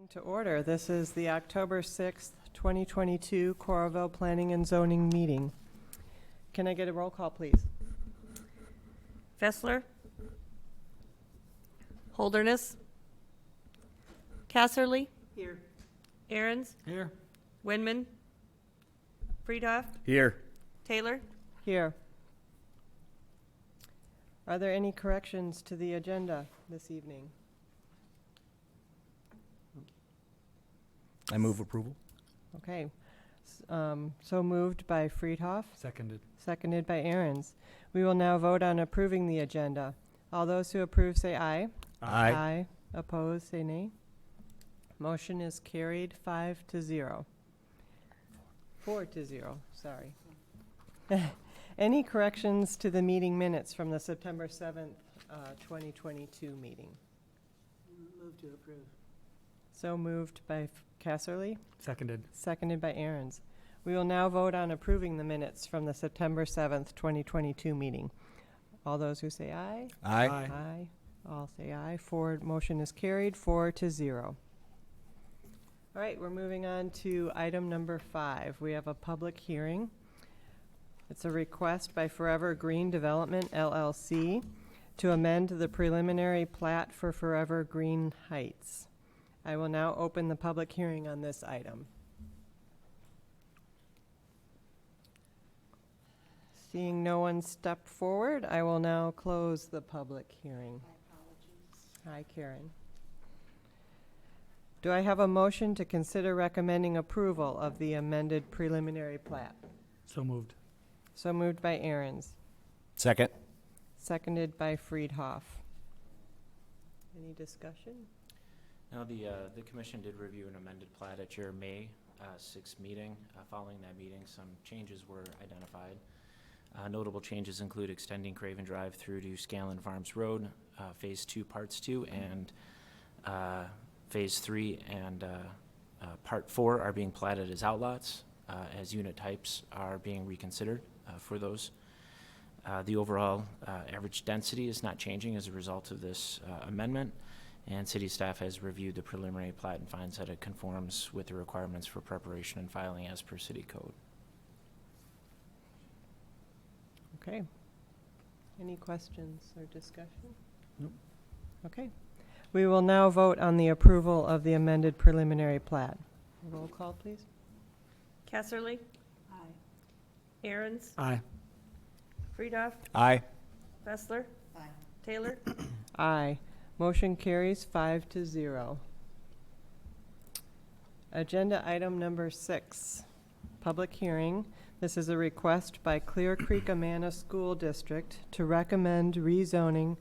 To order. This is the October 6th, 2022 Coralville Planning and Zoning meeting. Can I get a roll call, please? Fessler, Holderness, Casserly, Here. Aaron's, Here. Winman, Friedhoff, Here. Taylor. Here. Are there any corrections to the agenda this evening? I move approval. Okay. So moved by Friedhoff, Seconded. seconded by Aaron's. We will now vote on approving the agenda. All those who approve say aye. Aye. Opposed, say nay. Motion is carried 5-0. 4-0, sorry. Any corrections to the meeting minutes from the September 7th, 2022 meeting? Move to approve. So moved by Casserly, Seconded. seconded by Aaron's. We will now vote on approving the minutes from the September 7th, 2022 meeting. All those who say aye? Aye. Aye. All say aye. Motion is carried 4-0. All right, we're moving on to item number 5. We have a public hearing. It's a request by Forevergreen Development, LLC, to amend the preliminary plat for Forevergreen Heights. I will now open the public hearing on this item. Seeing no one step forward, I will now close the public hearing. Hi, Karen. Do I have a motion to consider recommending approval of the amended preliminary plat? So moved. So moved by Aaron's, Second. seconded by Friedhoff. Any discussion? Now, the commission did review an amended plat at your May 6th meeting. Following that meeting, some changes were identified. Notable changes include extending Craven Drive through to Scanlon Farms Road, Phase 2, Parts 2, and Phase 3 and Part 4 are being platted as outlots, as unit types are being reconsidered for those. The overall average density is not changing as a result of this amendment, and city staff has reviewed the preliminary plat and finds that it conforms with the requirements for preparation and filing as per city code. Okay. Any questions or discussion? Nope. Okay. We will now vote on the approval of the amended preliminary plat. Roll call, please. Casserly, Aye. Aaron's, Aye. Friedhoff, Aye. Fessler, Aye. Taylor. Aye. Motion carries 5-0. Agenda item number 6, public hearing. This is a request by Clear Creek Amana School District to recommend rezoning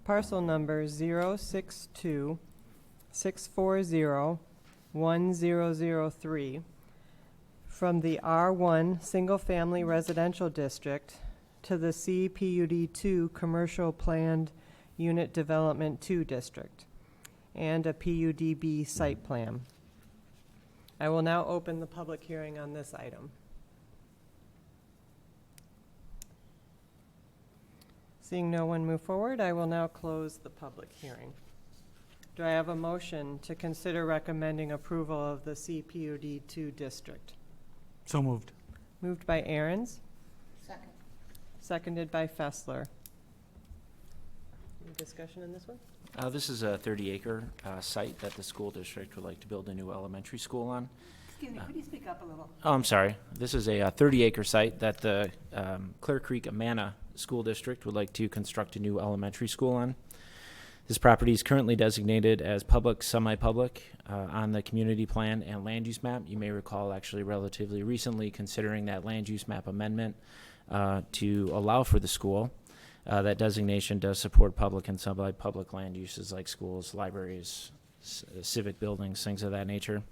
parcel number 062-640-1003 from the R1 Single Family Residential District to the CPUD2 Commercial Planned Unit Development 2 District and a PUD-B site plan. I will now open the public hearing on this item. Seeing no one move forward, I will now close the public hearing. Do I have a motion to consider recommending approval of the CPUD2 district? So moved. Moved by Aaron's, Second. seconded by Fessler. Any discussion on this one? This is a 30-acre site that the school district would like to build a new elementary school on. Excuse me, could you speak up a little? Oh, I'm sorry. This is a 30-acre site that the Clear Creek Amana School District would like to construct a new elementary school on. This property is currently designated as public, semi-public on the community plan and land use map. You may recall actually relatively recently considering that land use map amendment to allow for the school. That designation does support public and semi-public land uses like schools, libraries, civic buildings, things of that nature.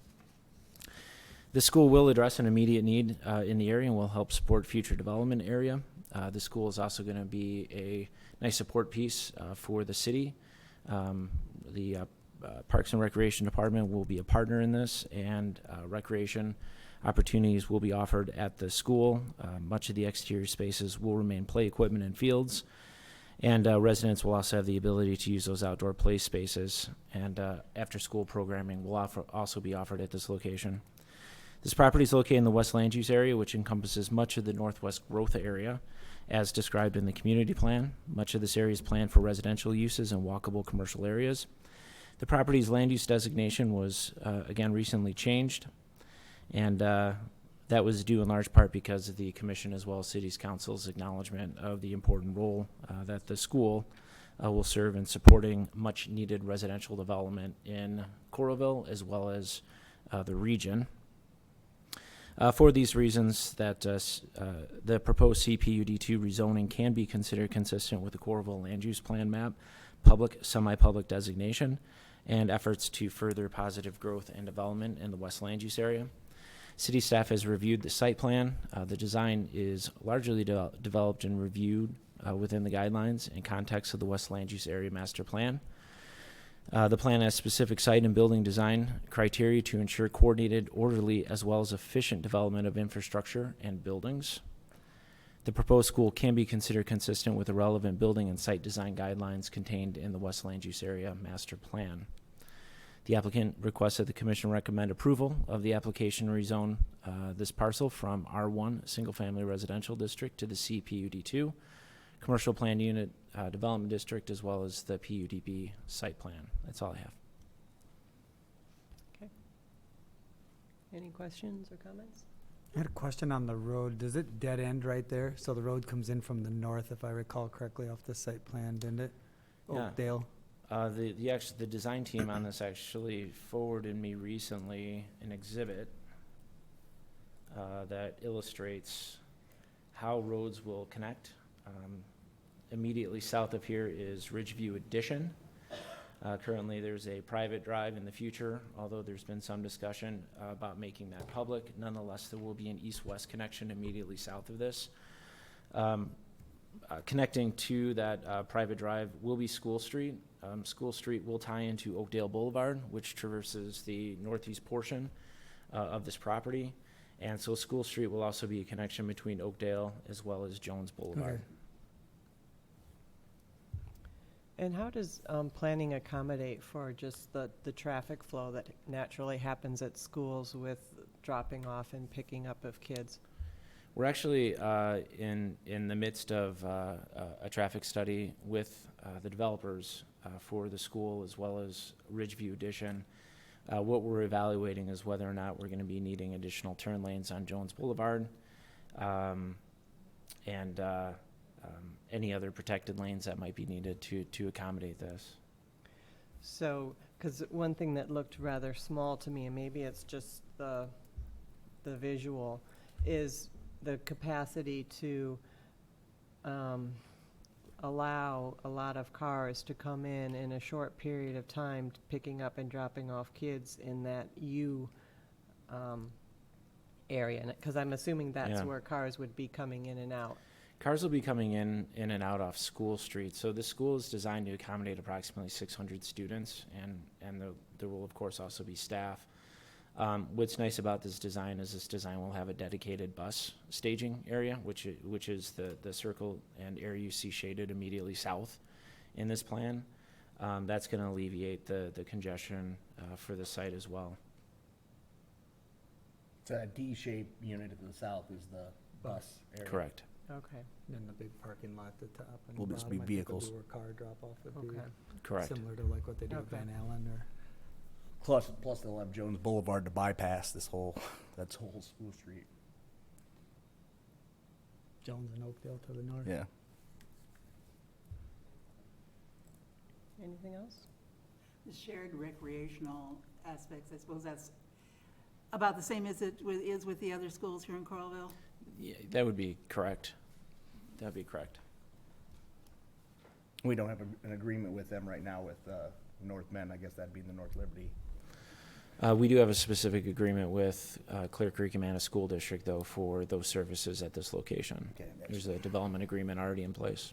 The school will address an immediate need in the area and will help support future development area. The school is also going to be a nice support piece for the city. The Parks and Recreation Department will be a partner in this, and recreation opportunities will be offered at the school. Much of the exterior spaces will remain play equipment and fields, And residents will also have the ability to use those outdoor play spaces, and after-school programming will also be offered at this location. This property is located in the West Land Use area, which encompasses much of the Northwest Growth area, as described in the community plan. Much of this area is planned for residential uses and walkable commercial areas. The property's land use designation was, again, recently changed, and that was due in large part because of the commission as well as City's Council's acknowledgement of the important role that the school will serve in supporting much needed residential development in Coralville as well as the region. For these reasons, that the proposed CPUD2 rezoning can be considered consistent with the Coralville Land Use Plan map, public, semi-public designation, and efforts to further positive growth and development in the West Land Use area. City staff has reviewed the site plan. The design is largely developed and reviewed within the guidelines and context of the West Land Use Area Master Plan. The plan has specific site and building design criteria to ensure coordinated, orderly, as well as efficient development of infrastructure and buildings. The proposed school can be considered consistent with the relevant building and site design guidelines contained in the West Land Use Area Master Plan. The applicant requests that the commission recommend approval of the application to rezone this parcel from R1 Single Family Residential District to the CPUD2 Commercial Plan Unit Development District, as well as the PUD-B site plan. That's all I have. Any questions or comments? I had a question on the road. Does it dead end right there? So the road comes in from the north, if I recall correctly, off the site plan, didn't it? Yeah. Oakdale. The design team on this actually forwarded me recently an exhibit that illustrates how roads will connect. Immediately south of here is Ridgeview Addition. Currently, there's a private drive in the future, although there's been some discussion about making that public. Nonetheless, there will be an east-west connection immediately south of this. Connecting to that private drive will be School Street. School Street will tie into Oakdale Boulevard, which traverses the northeast portion of this property. And so School Street will also be a connection between Oakdale as well as Jones Boulevard. Okay. And how does planning accommodate for just the traffic flow that naturally happens at schools with dropping off and picking up of kids? We're actually in the midst of a traffic study with the developers for the school as well as Ridgeview Addition. What we're evaluating is whether or not we're going to be needing additional turn lanes on Jones Boulevard and any other protected lanes that might be needed to accommodate this. So, because one thing that looked rather small to me, and maybe it's just the visual, is the capacity to allow a lot of cars to come in a short period of time, picking up and dropping off kids in that U area. Because I'm assuming that's Yeah. where cars would be coming in and out. Cars will be coming in and out off School Street. So the school is designed to accommodate approximately 600 students, and there will, of course, also be staff. What's nice about this design is this design will have a dedicated bus staging area, which is the circle and area you see shaded immediately south in this plan. That's going to alleviate the congestion for the site as well. So a D-shaped unit to the south is the bus area. Correct. Okay, And then the big parking lot at the top. And Will the just bottom, be I think, will vehicles. be where car drop-off would be. okay. Correct. Similar to like what they do at Okay. Van Allen or. Plus they'll have Jones Boulevard to bypass this whole School Street. Jones and Oakdale to the north. Yeah. Anything else? The shared recreational aspects, I suppose that's about the same as it is with the other schools here in Coralville? Yeah, that would be correct. That would be correct. We don't have an agreement with them right now with North Bend. I guess that'd be the North Liberty. We do have a specific agreement with Clear Creek Amana School District, though, for those services at this location. Okay. There's a development agreement already in place.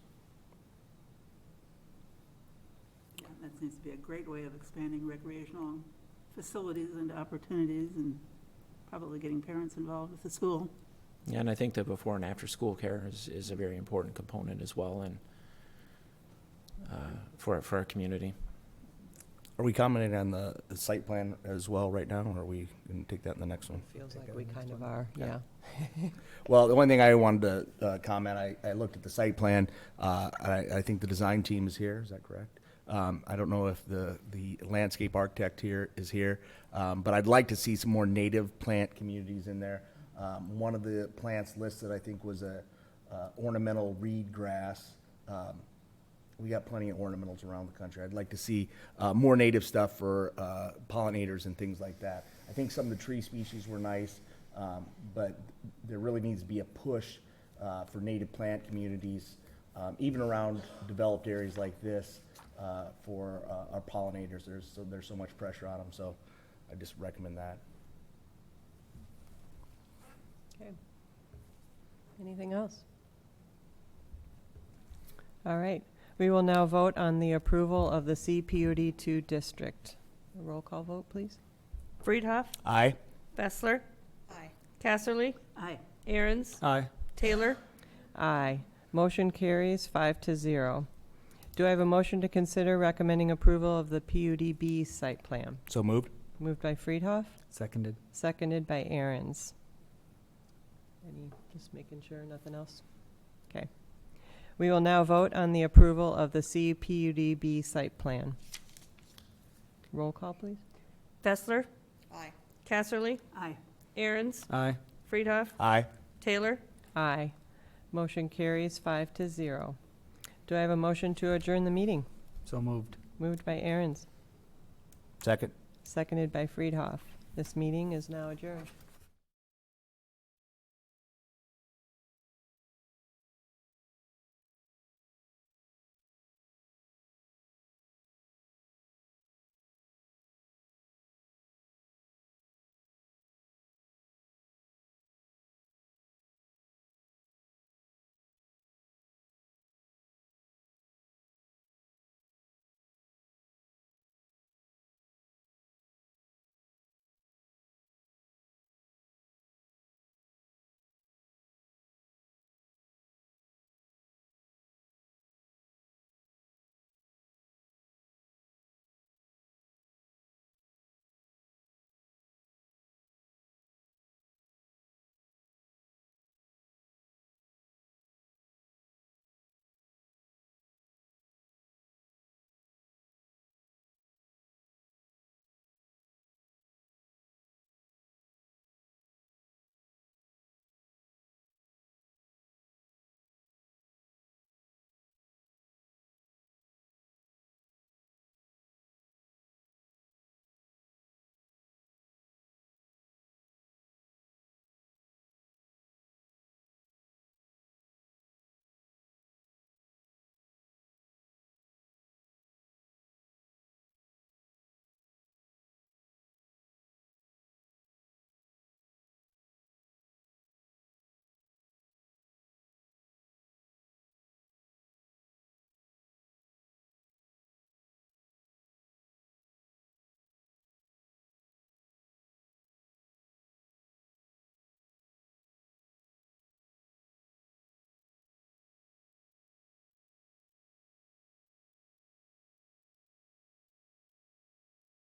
Yeah, that seems to be a great way of expanding recreational facilities and opportunities and probably getting parents involved with the school. Yeah, and I think the before and after school care is a very important component as well, and for our community. Are we commenting on the site plan as well right now, or are we going to take that in the next one? Feels Take like that we next kind of one. are, yeah. Well, the one thing I wanted to comment, I looked at the site plan. I think the design team is here. Is that correct? I don't know if the landscape architect here is here, but I'd like to see some more native plant communities in there. One of the plants listed, I think, was a ornamental reed grass. We got plenty of ornamentals around the country. I'd like to see more native stuff for pollinators and things like that. I think some of the tree species were nice, but there really needs to be a push for native plant communities, even around developed areas like this, for our pollinators. There's so much pressure on them, so I just recommend that. Okay. Anything else? All right. We will now vote on the approval of the CPUD2 district. A roll call vote, please. Friedhoff, Aye. Fessler. Aye. Casserly, Aye. Aaron's, Aye. Taylor, Aye. Motion carries 5-0. Do I have a motion to consider recommending approval of the PUD-B site plan? So moved. Moved by Friedhoff, Seconded. seconded by Aaron's. Just making sure, nothing else? Okay. We will now vote on the approval of the CPUD-B site plan. Roll call, please. Fessler. Aye. Casserly, Aye. Aaron's, Aye. Friedhoff, Aye. Taylor, Aye. Motion carries 5-0. Do I have a motion to adjourn the meeting? So moved. Moved by Aaron's, Second. seconded by Friedhoff. This meeting is now adjourned.